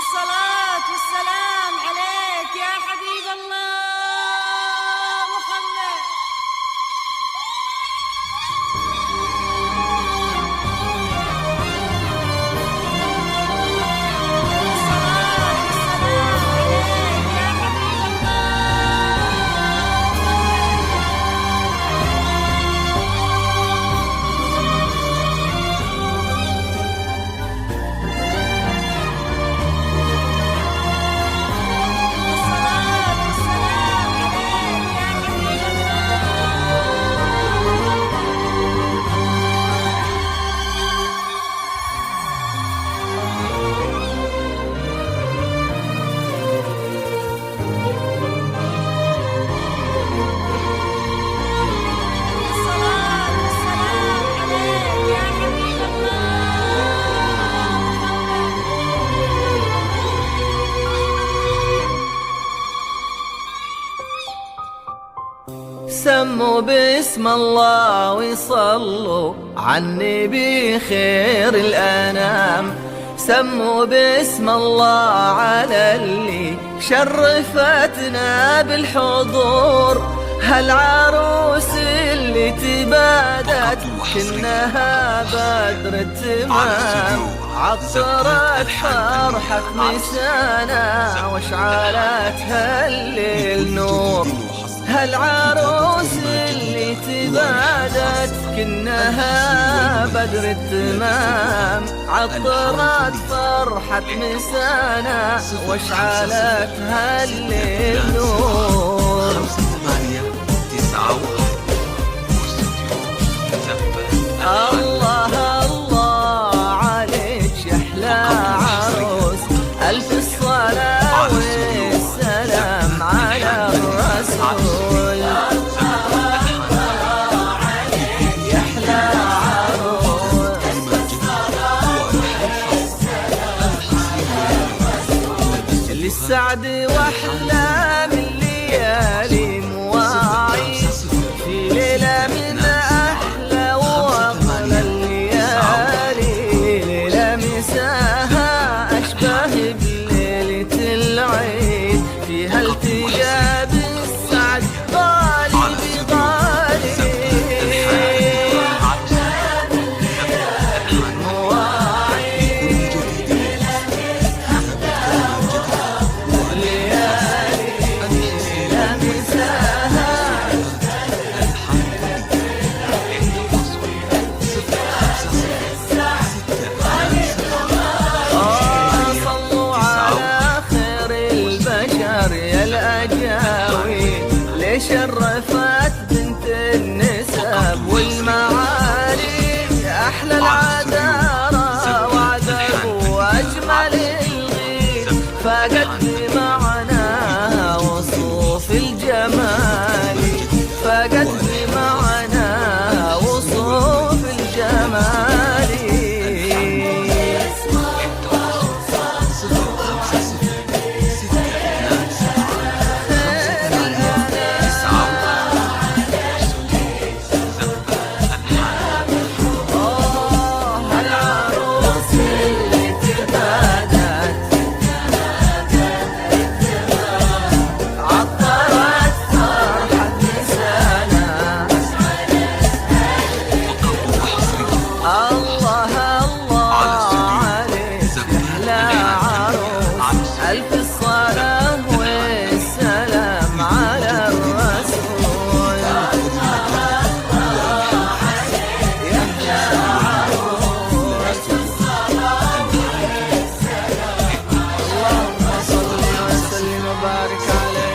الصلاة والسلام عليك يا حبيب الله محمد. الصلاة والسلام عليك يا حبيب الله الصلاة والسلام عليك يا حبيب الصلاة والسلام عليك يا حبيب الله سموا باسم الله وصلوا عني بخير الأنام. سموا باسم الله على اللي شرفتنا بالحضور. هالعروس اللي تبادت كنها بدر التمام. عطرت فرحة مسانا واشعلتها الليل نور. هالعروس اللي تبادت كنها بدر التمام. عطرت فرحة مسانا واشعلتها الليل نور. الله الله عليك يا احلى عروس. الف الصلاة والسلام على الرسول. يا احلى عروس للسعد واحلام الليالي مواعيد. في ليلة من أحلى وأغلى الليالي. ليلة مساها أشبه بليلة العيد. فيها التقى بالسعد غالي بغالي. مواعيد ليالي ليلة مساها. صلوا على خير البشر يا الأجاوي. ليش شرفت بنت النسب والمعالي. أحلى العذارى وعذب وأجمل الغيب. فقد بمعناها وصوف الجمال. فقد بمعناها وصوف الجمال. العروس اللي تبادت عطرت فرحة نسانا. الله الله عليك أحلى عروس. ألف الصلاة والسلام على الرسول. يا أحلى عروس اللهم صل وسلم وبارك عليه.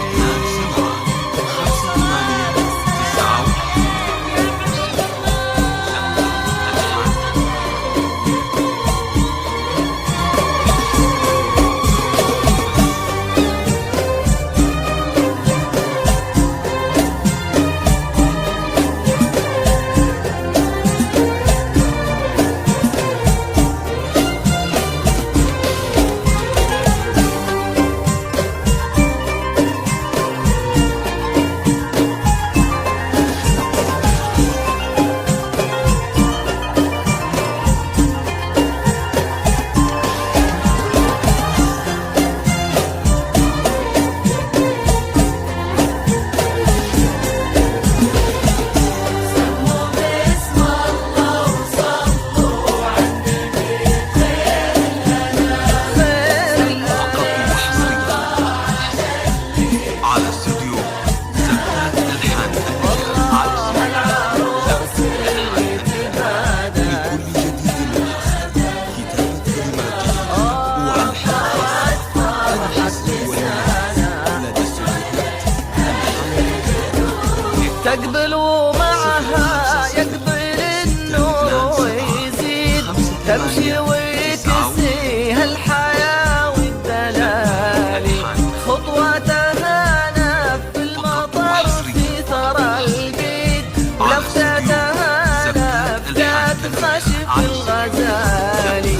تمشي ويكسيها الحياة والدلالي، خطواتها نف المطر في ثرى البيت، ولفتاتها لفتات خشف الغزالي،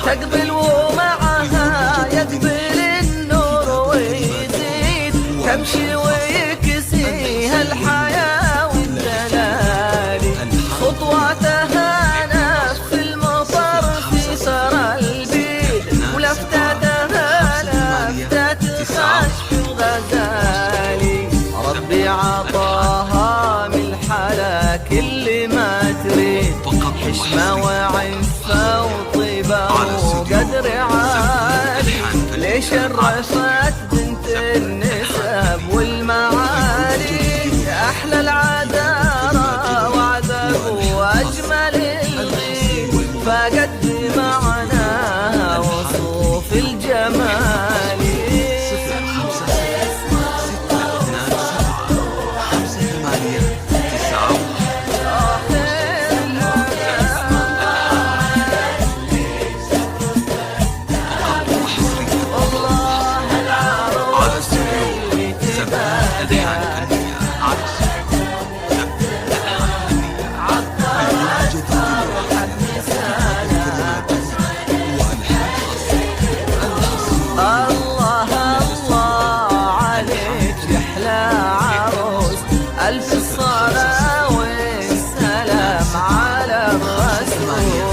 تقبل ومعها يقبل النور ويزيد، تمشي ويكسيها الحياة والدلالي، خطواتها نف المطر في ثرى البيت، ولفتاتها لفتات خشف الغزالي، ربي عطاها من الحلا كل ما تريد، حشمة وعفة وطيبة وقدر عالي، ليش شرفت بنت النسب والمعالي، أحلى العذارى وعذب وأجمل الغيب، فقد معناها وصوف الجمال. ألف الصلاة والسلام على الرسول،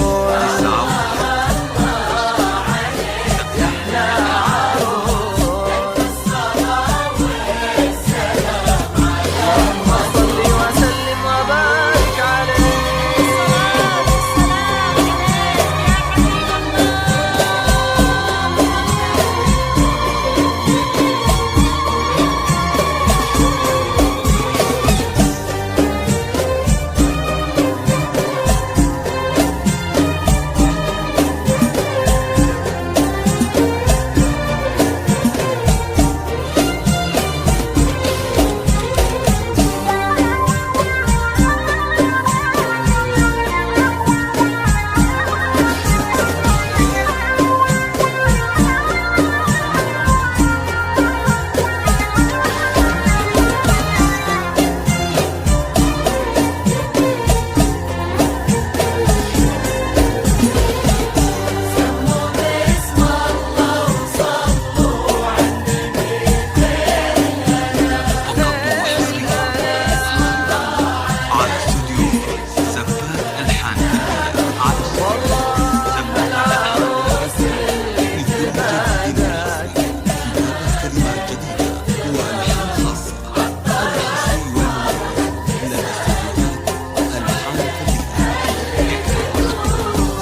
يحلى عروس، اللهم صل وسلم وبارك عليه.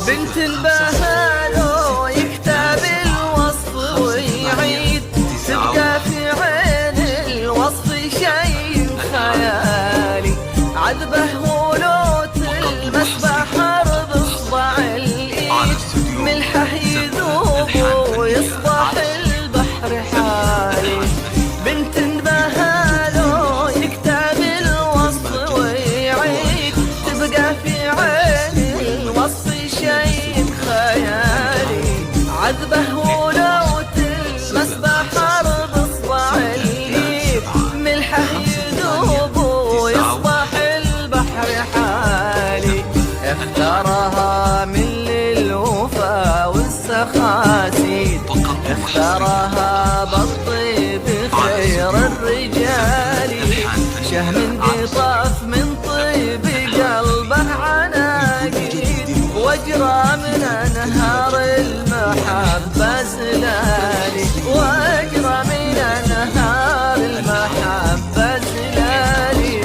بنت البهالو يكتب الوصف ويعيد، تبقى في عين الوصف شيء خيالي، عذبه ولوت المسبح حرب اصبع الايد، ملحه يذوب ويصبح البحر حالي، بنت البهالو يكتب الوصف ويعيد، تبقى في عين الوصف شيء خيالي، عذبه ولوت المسبح حرب اصبع الايد، ملحه يذوب ويصبح البحر حالي، اختارها من للوفا والسخاسيد، اختارها بالطيب خير الرجال، شهم قطاف من طيب قلبه عناقيد، واجرى من انهار المحبة زلالي، واجرى من انهار المحبة زلالي.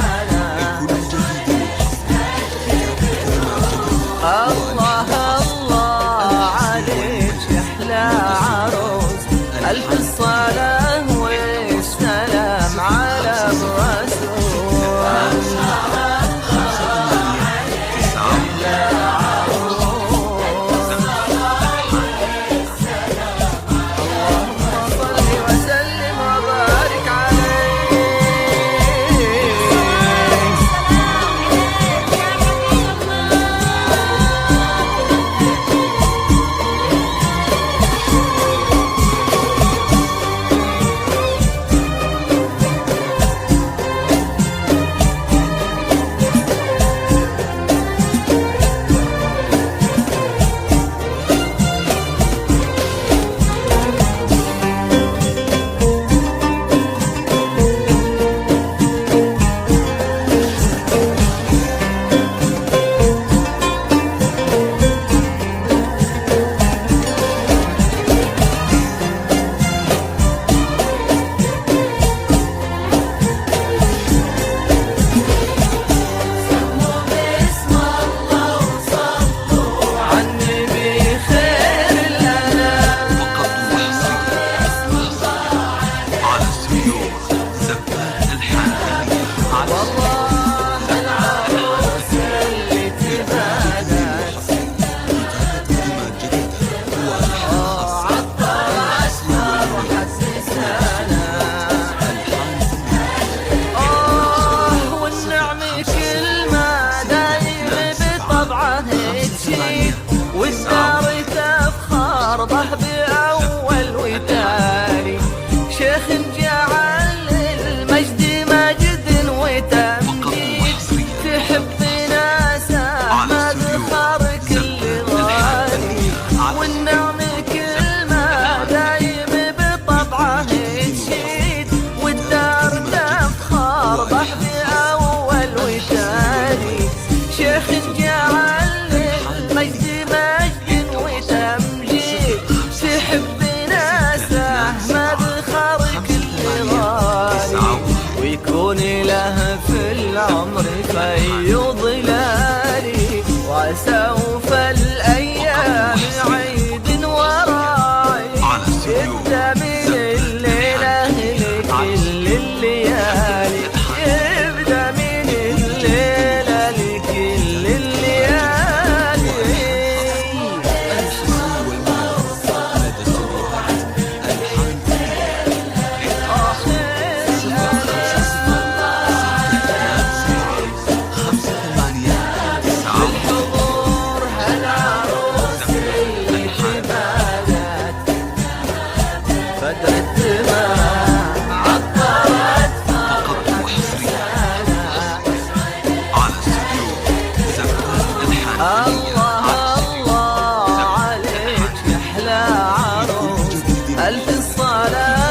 على يبدأ من الليلة لكل الليالي، يبدأ من الليلة لكل الليالي. بالحضور هالعروس اللي تبادت فدر الدماء عطرت فقط وحصريا على استوديو زمان الحان. الله الله عليك أحلى عروس، ألف الصلاة